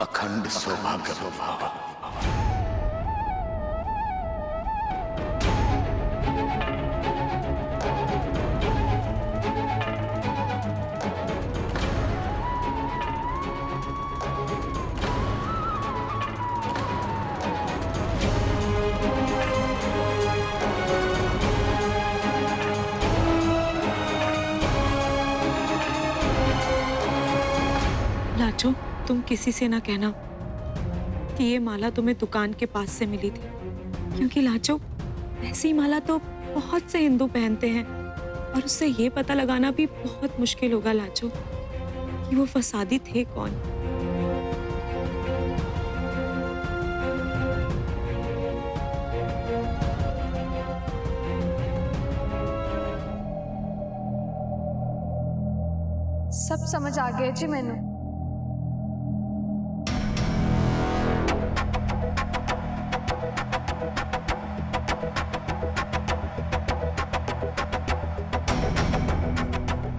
अखंड सौभाग्य भव। लाजो, तुम किसी से ना कहना कि ये माला तुम्हें दुकान के पास से मिली थी, क्योंकि लाजो ऐसी माला तो बहुत से हिंदू पहनते हैं और उससे ये पता लगाना भी बहुत मुश्किल होगा लाजो कि वो फसादी थे कौन। सब समझ आ गया जी मैंने।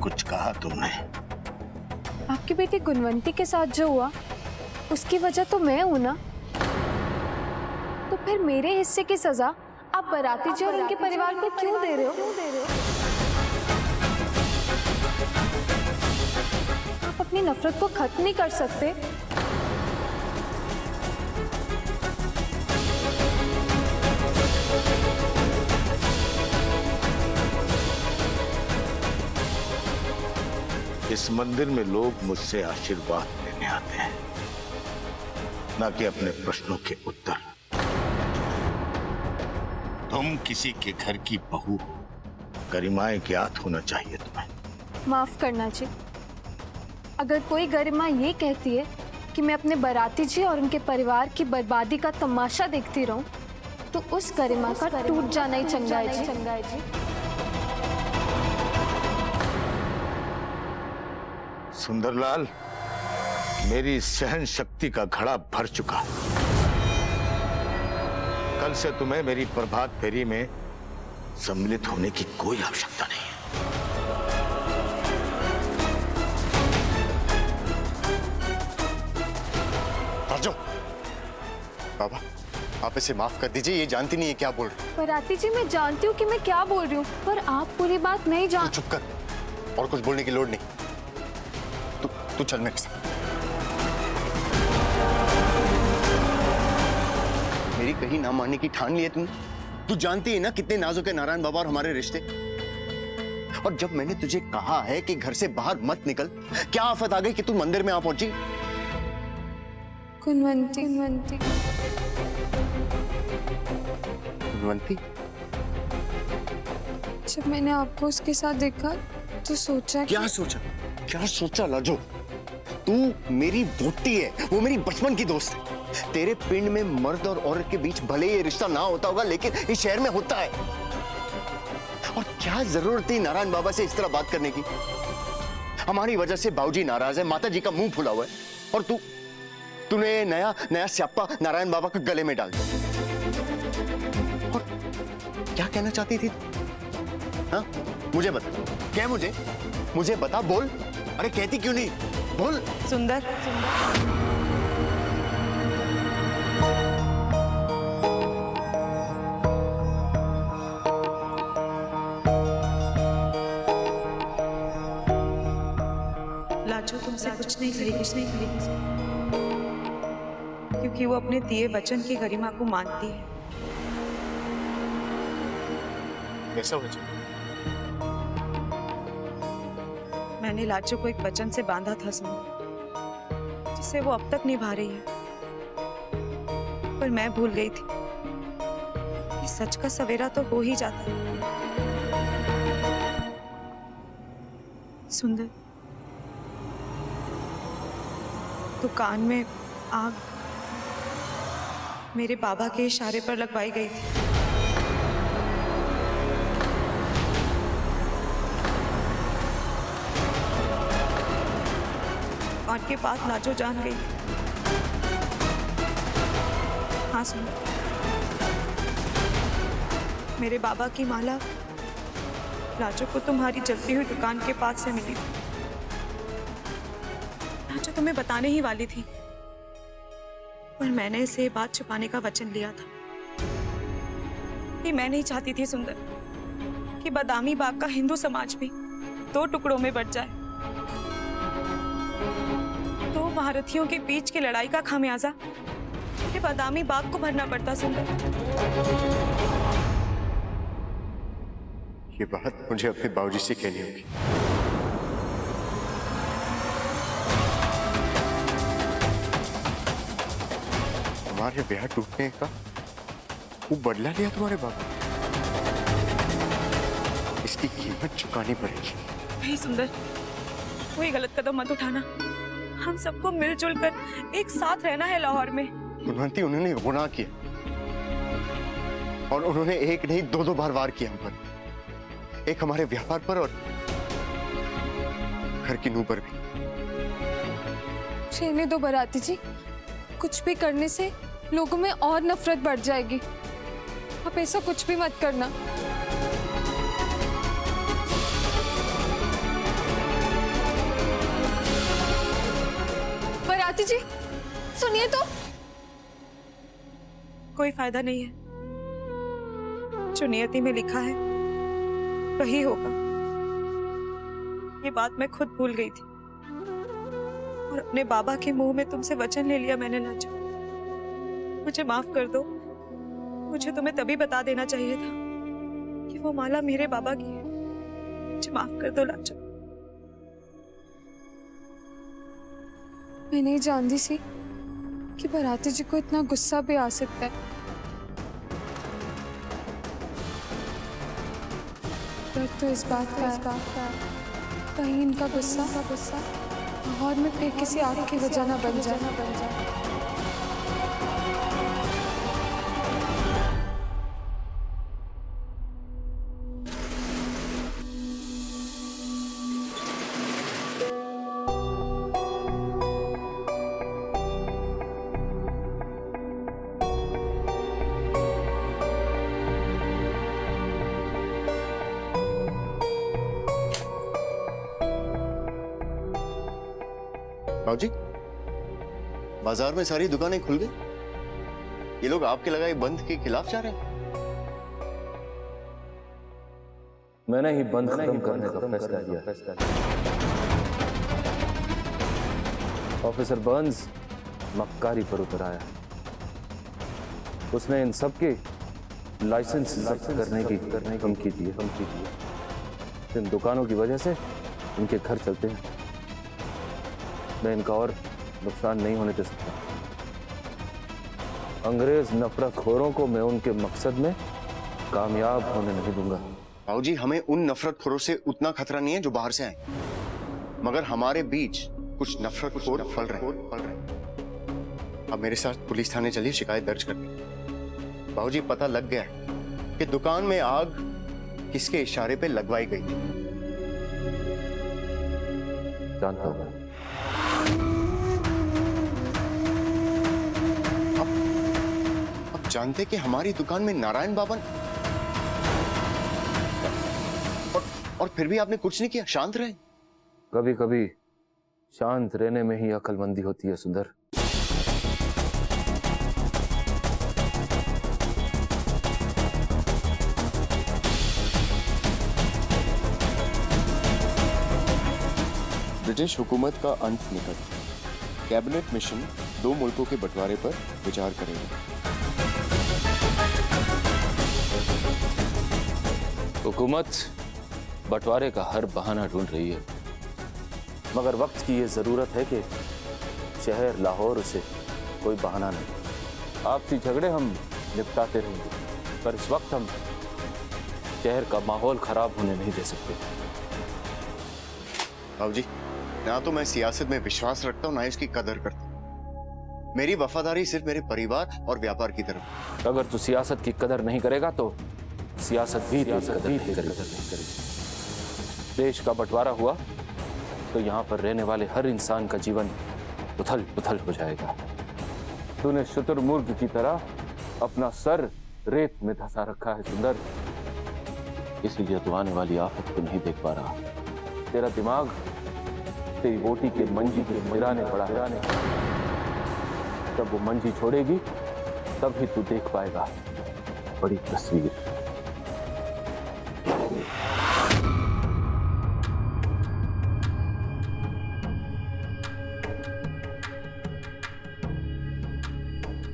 कुछ कहा तुमने? आपकी बेटी गुणवंती के साथ जो हुआ उसकी वजह तो मैं हूं ना, तो फिर मेरे हिस्से की सजा आप बाराती जी और उनके परिवार को क्यों दे रहे हो? आप अपनी नफरत को खत्म नहीं कर सकते? इस मंदिर में लोग मुझसे आशीर्वाद लेने आते हैं, ना कि अपने प्रश्नों के उत्तर। तुम किसी के घर की बहू हो, गरिमाएं ज्ञात होना चाहिए तुम्हें। माफ करना जी, अगर कोई गरिमा ये कहती है कि मैं अपने बाराती जी और उनके परिवार की बर्बादी का तमाशा देखती रहूं, तो उस गरिमा का टूट जाना ही चंगा है जी। सुंदरलाल, मेरी सहन शक्ति का घड़ा भर चुका है। कल से तुम्हें मेरी प्रभात फेरी में सम्मिलित होने की कोई आवश्यकता नहीं है। राजू, बाबा आप इसे माफ कर दीजिए, ये जानती नहीं है क्या बोल रही। बाराती जी, मैं जानती हूँ कि मैं क्या बोल रही हूँ, पर आप पूरी बात नहीं जान। चुप कर, और कुछ बोलने की लोड़ नहीं। तू चल मेरे साथ। मेरी कहीं ना मानने की ठान ली है तुमने। तू जानती है ना कितने नाजुक है नारायण बाबा और हमारे रिश्ते। और जब मैंने तुझे कहा है कि घर से बाहर मत निकल, क्या आफत आ गई कि तू मंदिर में आ पहुंची? गुणवंती गुणवंती, जब मैंने आपको उसके साथ देखा तो सोचा क्या सोचा लाजो? तू मेरी वोटी है, वो मेरी बचपन की दोस्त है। तेरे पिंड में मर्द और औरत के बीच भले ये रिश्ता ना होता होगा, लेकिन इस शहर में होता है। और क्या जरूरत थी नारायण बाबा से इस तरह बात करने की? हमारी वजह से बाबूजी नाराज है, माता जी का मुंह फुला हुआ है, और तूने नया स्यापा नारायण बाबा के गले में डाल दिया। और क्या कहना चाहती थी? हाँ, मुझे बता। क्या मुझे बता, बोल। अरे कहती क्यों नहीं, बोल। सुंदर, लाजो तुमसे कुछ नहीं करेगी, क्योंकि वो अपने दिए वचन की गरिमा को मानती है। कैसा वचन? मैंने लाजो को एक वचन से बांधा था सुंदर, जिसे वो अब तक निभा रही है, पर मैं भूल गई थी कि सच का सवेरा तो हो ही जाता है। सुंदर, दुकान में आग मेरे बाबा के इशारे पर लगवाई गई थी। और के बाद लाजो जान गई। हाँ सुन, मेरे बाबा की माला लाजो को तुम्हारी जलती हुई दुकान के पास से मिली थी। लाजो तुम्हें बताने ही वाली थी पर मैंने इसे ये बात छुपाने का वचन लिया था कि मैं नहीं चाहती थी सुंदर कि बादामी बाग का हिंदू समाज भी 2 टुकड़ों में बट जाए। 2 महारथियों के बीच की लड़ाई का खामियाजा ये बादामी बाग को भरना पड़ता सुंदर। ये बात मुझे अपने बाबूजी से कहनी होगी। हमारे ब्याह टूटने का वो बदला लिया तुम्हारे बाबा, इसकी कीमत चुकानी पड़ेगी। नहीं सुंदर, कोई गलत कदम मत उठाना। हम सबको मिलजुल कर एक साथ रहना है लाहौर में। गुणवंती, उन्होंने गुनाह किया और उन्होंने एक नहीं 2 बार वार किया हम पर, एक हमारे व्यापार पर और घर की नूह पर भी। रहने दो बराती जी, कुछ भी करने से लोगों में और नफरत बढ़ जाएगी। आप ऐसा कुछ भी मत करना। बराती जी सुनिए तो। कोई फायदा नहीं है, जो नियति में लिखा है वही होगा। ये बात मैं खुद भूल गई थी और अपने बाबा के मुंह में तुमसे वचन ले लिया मैंने लाजो। मुझे माफ कर दो। मुझे तुम्हें तभी बता देना चाहिए था कि वो माला मेरे बाबा की है। मुझे माफ कर दो लाजो। मैं नहीं जानती सी कि बराती जी को इतना गुस्सा भी आ सकता है। डर तो इस बात का कहीं इनका गुस्सा लाहौर में फिर किसी आग की वजह न बन जाए। बाबूजी, बाजार में सारी दुकानें खुल गई। ये लोग आपके लगाए बंद के खिलाफ जा रहे हैं। मैंने ही बंद खत्म करने का फैसला किया। ऑफिसर बर्न्स मक्कारी पर उतर आया। उसने इन सब के लाइसेंस जब्त करने की धमकी दी है। इन दुकानों की वजह से इनके घर चलते हैं। मैं इनका और नुकसान नहीं होने दे सकता। अंग्रेज नफरतखोरों को मैं उनके मकसद में कामयाब होने नहीं दूंगा। बाबूजी, हमें उन नफरतखोरों से उतना खतरा नहीं है जो बाहर से आए, मगर हमारे बीच कुछ नफरतखोर फल रहे हैं। अब मेरे साथ पुलिस थाने चलिए, शिकायत दर्ज करते हैं। बाबूजी, पता लग गया है कि दुकान में आग किसके इशारे पे लगवाई गई थी। जानता हूं। अब जानते कि हमारी दुकान में नारायण बाबा और फिर भी आपने कुछ नहीं किया, शांत रहे। कभी कभी शांत रहने में ही अक्लमंदी होती है सुंदर। ब्रिटिश हुकूमत का अंत निकट। कैबिनेट मिशन 2 मुल्कों के बंटवारे पर विचार करेगा। हुकूमत बंटवारे का हर बहाना ढूंढ रही है, मगर वक्त की ये जरूरत है कि शहर लाहौर उसे कोई बहाना नहीं। आपसी झगड़े हम निपटाते रहेंगे, पर इस वक्त हम शहर का माहौल खराब होने नहीं दे सकते। बाबूजी, ना तो मैं सियासत में विश्वास रखता हूँ, ना इसकी कदर करता हूँ। मेरी वफादारी सिर्फ मेरे परिवार और व्यापार की तरफ। अगर तू सियासत की कदर नहीं करेगा तो सियासत भी तेरी कदर नहीं करेगी। देश का बंटवारा हुआ तो यहाँ पर रहने वाले हर इंसान का जीवन उथल पुथल हो जाएगा। तूने शुतुरमुर्ग की तरह अपना सर रेत में धंसा रखा है सुंदर, इसलिए तू आने वाली आफत को नहीं देख पा रहा। तेरा दिमाग तेरी बोटी के मंजी के मिराने पड़ा है। जब वो मंजी छोड़ेगी तब ही तू देख पाएगा बड़ी तस्वीर।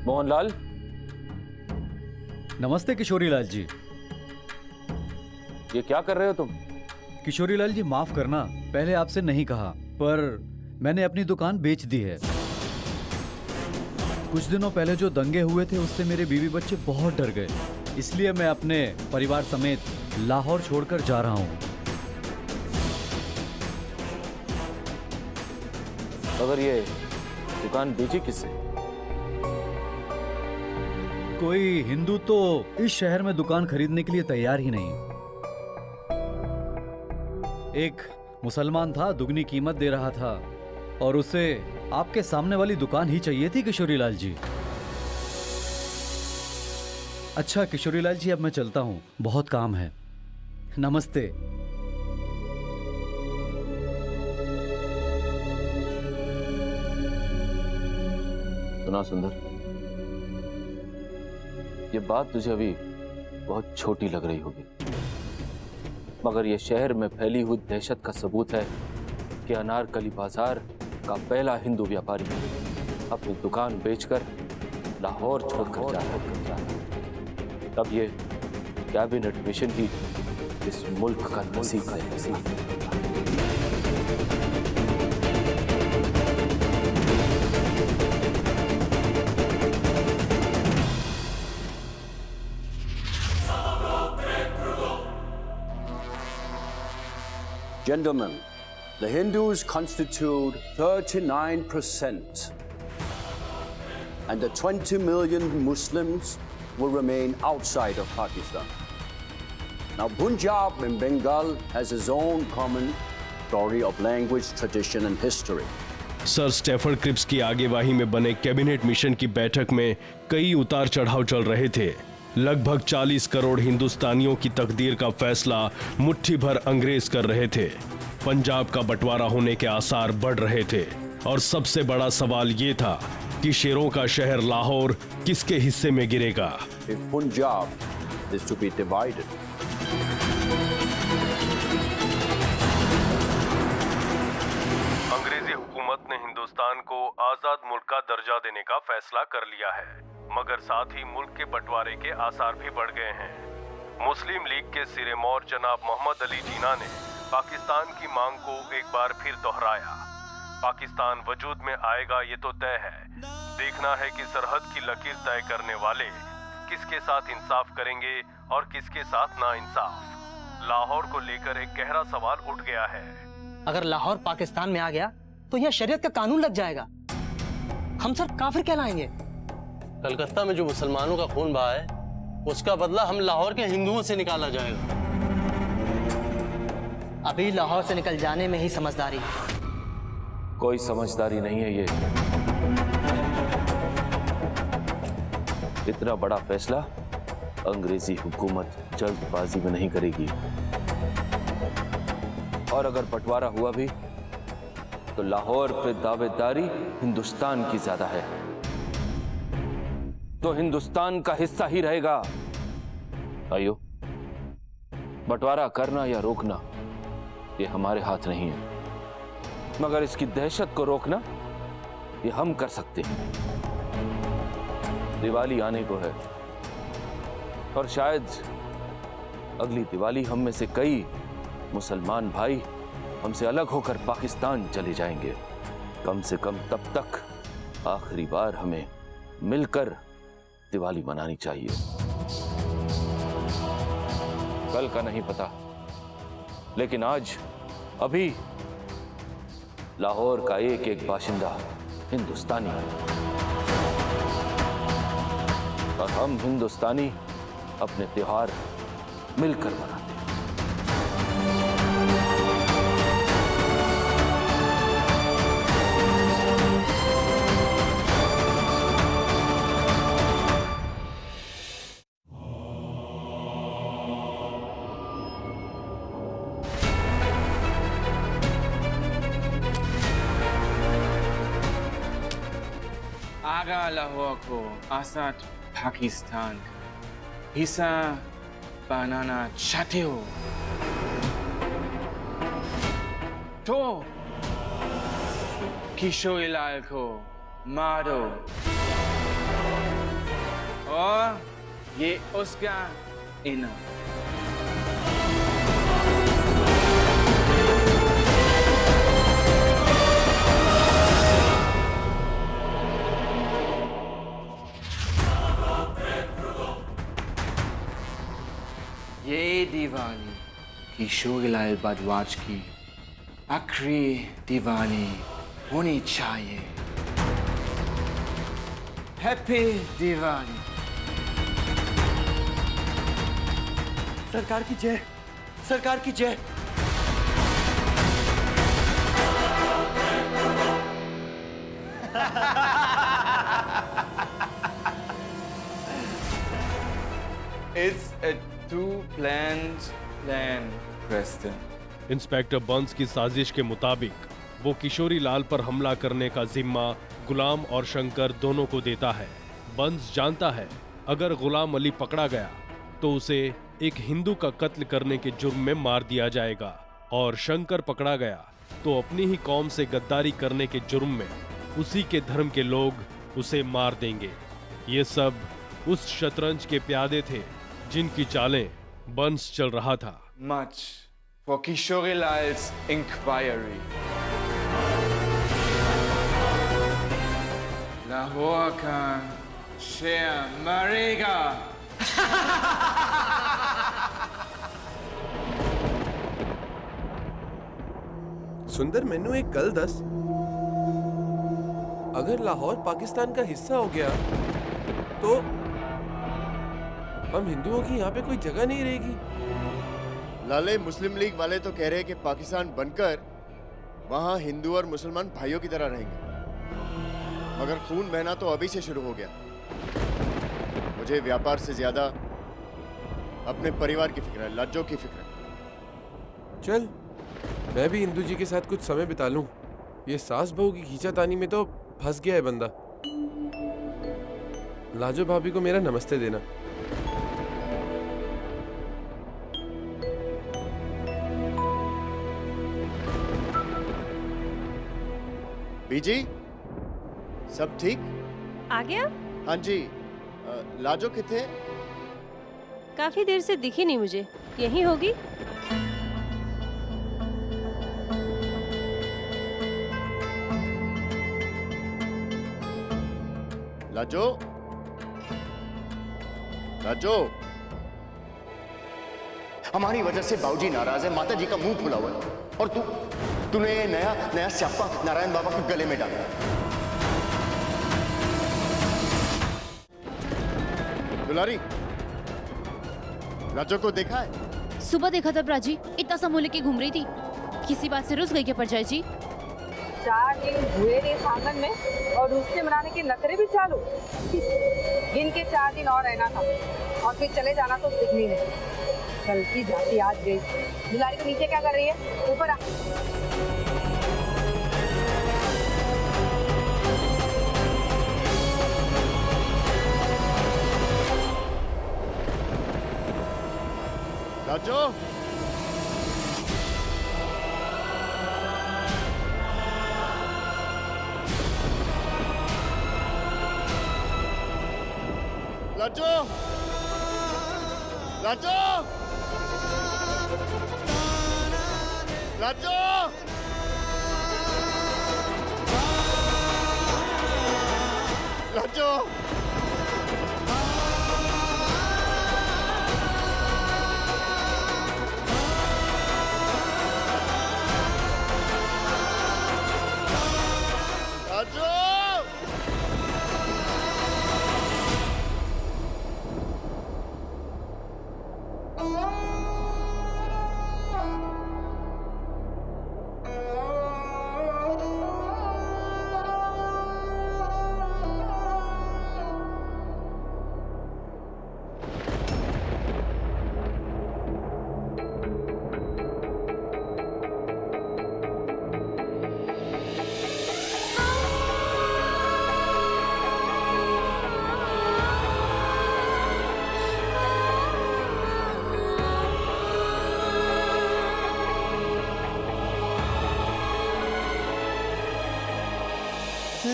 मोहनलाल। नमस्ते किशोरीलाल जी। ये क्या कर रहे हो तुम? किशोरीलाल जी माफ करना, पहले आपसे नहीं कहा, पर मैंने अपनी दुकान बेच दी है। कुछ दिनों पहले जो दंगे हुए थे उससे मेरे बीवी बच्चे बहुत डर गए, इसलिए मैं अपने परिवार समेत लाहौर छोड़कर जा रहा हूँ। अगर ये दुकान बेची किससे? कोई हिंदू तो इस शहर में दुकान खरीदने के लिए तैयार ही नहीं। एक मुसलमान था, दुगनी कीमत दे रहा था, और उसे आपके सामने वाली दुकान ही चाहिए थी किशोरीलाल जी। अच्छा किशोरीलाल जी, अब मैं चलता हूँ, बहुत काम है। नमस्ते। सुना सुंदर, ये बात तुझे अभी बहुत छोटी लग रही होगी, मगर ये शहर में फैली हुई दहशत का सबूत है कि अनारकली बाजार का पहला हिंदू व्यापारी अपनी दुकान बेचकर लाहौर छोड़कर जा रहा है। तब ये कैबिनेट मिशन ही इस मुल्क का नसीब है। Gentlemen, the Hindus constitute 39%, and the 20 million Muslims will remain outside of Pakistan. Now, Punjab and Bengal has its own common story of language, tradition, and history. Sir Stafford Cripps की आगेवाही में बने cabinet mission की बैठक में कई उतार चढ़ाव चल रहे थे। लगभग 40 करोड़ हिंदुस्तानियों की तकदीर का फैसला मुट्ठी भर अंग्रेज कर रहे थे। पंजाब का बंटवारा होने के आसार बढ़ रहे थे और सबसे बड़ा सवाल ये था कि शेरों का शहर लाहौर किसके हिस्से में गिरेगा। If Punjab is to be divided, अंग्रेजी हुकूमत ने हिंदुस्तान को आजाद मुल्क का दर्जा देने का फैसला कर लिया है, मगर साथ ही मुल्क के बंटवारे के आसार भी बढ़ गए हैं। मुस्लिम लीग के सिरेमौर जनाब मोहम्मद अली जीना ने पाकिस्तान की मांग को एक बार फिर दोहराया। पाकिस्तान वजूद में आएगा ये तो तय है, देखना है कि सरहद की लकीर तय करने वाले किसके साथ इंसाफ करेंगे और किसके साथ नाइंसाफ। लाहौर को लेकर एक गहरा सवाल उठ गया है। अगर लाहौर पाकिस्तान में आ गया तो यहाँ शरीयत का कानून लग जाएगा, हम सब काफिर कहलाएंगे। कलकत्ता में जो मुसलमानों का खून बहा है उसका बदला हम लाहौर के हिंदुओं से निकाला जाएगा। अभी लाहौर से निकल जाने में ही समझदारी है। कोई समझदारी नहीं है ये। इतना बड़ा फैसला अंग्रेजी हुकूमत जल्दबाजी में नहीं करेगी, और अगर बंटवारा हुआ भी तो लाहौर पे दावेदारी हिंदुस्तान की ज्यादा है, तो हिंदुस्तान का हिस्सा ही रहेगा। आइयो, बंटवारा करना या रोकना ये हमारे हाथ नहीं है, मगर इसकी दहशत को रोकना ये हम कर सकते हैं। दिवाली आने को है और शायद अगली दिवाली हम में से कई मुसलमान भाई हमसे अलग होकर पाकिस्तान चले जाएंगे। कम से कम तब तक आखिरी बार हमें मिलकर दिवाली मनानी चाहिए। कल का नहीं पता, लेकिन आज अभी लाहौर का एक एक बाशिंदा हिंदुस्तानी है, और हम हिंदुस्तानी अपने त्योहार मिलकर मनाते हैं। आ अगर लाहौर को आजाद पाकिस्तान का हिस्सा बनाना चाहते हो तो किशोरीलाल को मारो और ये उसका इनाम। ये दीवानी किशोरीलाल भारद्वाज की आखिरी दीवानी होनी चाहिए। हैप्पी दीवानी। सरकार की जय, सरकार की जय। It's a two-planned plan, Preston. Inspector बंस की साजिश के मुताबिक वो किशोरी लाल पर हमला करने का जिम्मा गुलाम और शंकर दोनों को देता है। बंस जानता है अगर गुलाम अली पकड़ा गया तो उसे एक हिंदू का कत्ल करने के जुर्म में मार दिया जाएगा और शंकर पकड़ा गया तो अपनी ही कौम से गद्दारी करने के जुर्म में उसी के धर्म के लोग उसे मार देंगे। ये सब उस शतरंज के प्यादे थे जिनकी चालें बंस चल रहा था। Much for Kishorilal's inquiry. Lahore का शेर मरेगा। सुंदर मैनू एक गल दस, अगर लाहौर पाकिस्तान का हिस्सा हो गया तो हम हिंदुओं की यहाँ पे कोई जगह नहीं रहेगी। लाले, मुस्लिम लीग वाले तो कह रहे हैं कि पाकिस्तान बनकर वहां हिंदू और मुसलमान भाइयों की तरह रहेंगे, मगर खून बहना तो अभी से शुरू हो गया। मुझे व्यापार से ज्यादा अपने परिवार की फिक्र है, लाजो की फिक्र है। चल मैं भी हिंदू जी के साथ कुछ समय बिता लूं। ये सास बहू की खींचातानी में तो फंस गया है बंदा। लाजो भाभी को मेरा नमस्ते देना। बीजी, सब ठीक? आ गया? हाँ जी। लाजो किथे? काफी देर से दिखी नहीं मुझे। यहीं होगी? लाजो, लाजो, हमारी वजह से बाबूजी नाराज है, माता जी का मुंह फुला हुआ है और तूने ये नया स्यापा नारायण बाबा के गले में डाला। दुलारी, लाजो को देखा है? सुबह देखा था प्राची, इतना सा मुंह लेके घूम रही थी। किसी बात से रुस गई क्या परजाई जी? 4 दिन हुए थे आंगन में और उससे मनाने के नखरे भी चालू। इनके 4 दिन और रहना था और फिर चले जाना तो सिग्नी नहीं। कल की जाती आज गई। दुलारी को नीचे क्या कर रही है? ऊपर आ। लाजो, लाजो, लाजो, लाजो, लाजो, लाजो।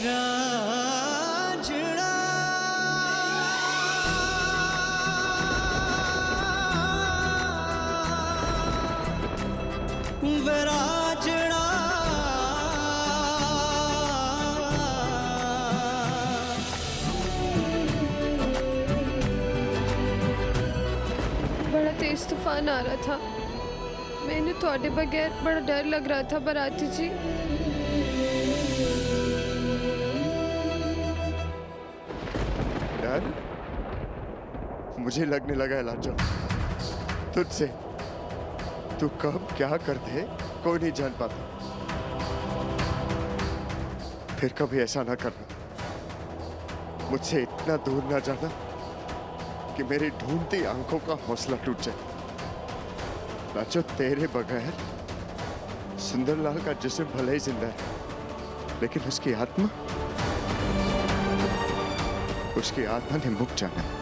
रांझणा वरांझणा बड़ा तेज तूफान आ रहा था। मैंने थोड़े बगैर बड़ा डर लग रहा था बराती जी। डर मुझे लगने लगा है लाजो तुझसे। तू कब क्या कर दे कोई नहीं जान पाता। फिर कभी ऐसा ना करना। मुझसे इतना दूर ना जाना कि मेरी ढूंढती आंखों का हौसला टूट जाए। लाजो तेरे बगैर सुंदरलाल का जिस्म भले ही जिंदा है, लेकिन उसकी आत्मा ने मुक जाना है।